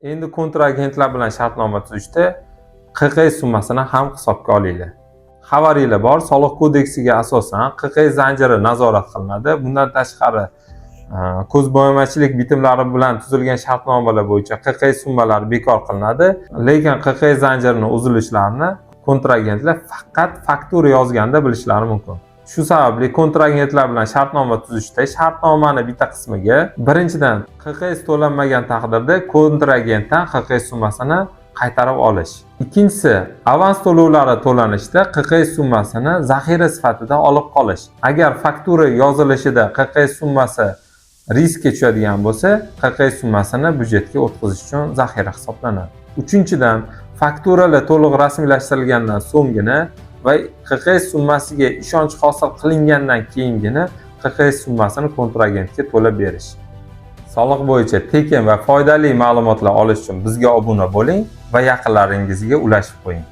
Endi kontragentlar bilan shartnoma tuzishda QQI summasini ham hisobga olinglar. Xabaringlar bor, soliq kodeksiga asosan QQI zanjiri nazorat qilinadi. Bundan tashqari ko'zbo'yamachilik bitimlari bilan tuzilgan shartnomalar bo'yicha QQI summalari bekor qilinadi. Lekin QQI zanjirining uzilishlarini kontragentlar faqat faktura yozganda bilishlari mumkin. Shu sababli kontragentlar bilan shartnoma tuzishda shartnomaning bitta qismiga birinchidan QQI to'lanmagan taqdirda kontragentdan QQI summasini qaytarib olish. Ikkinchisi, avans to'lovlari to'lanishda QQI summasini zaxira sifatida olib qolish. Agar faktura yozilishida QQI summasi riskka tushadigan bo'lsa, QQI summasini byudjetga o'tkazish uchun zaxira hisoblanadi. Uchinchidan, fakturalar to'liq rasmiylashtirilgandan so'nggina va QQI summasiga ishonch hosil qilingandan keyingina QQI summasini kontragentga to'lab berish. Soliq bo'yicha tekin va foydali ma'lumotlar olish uchun bizga obuna bo'ling va yaqinlaringizga ulashib qo'ying.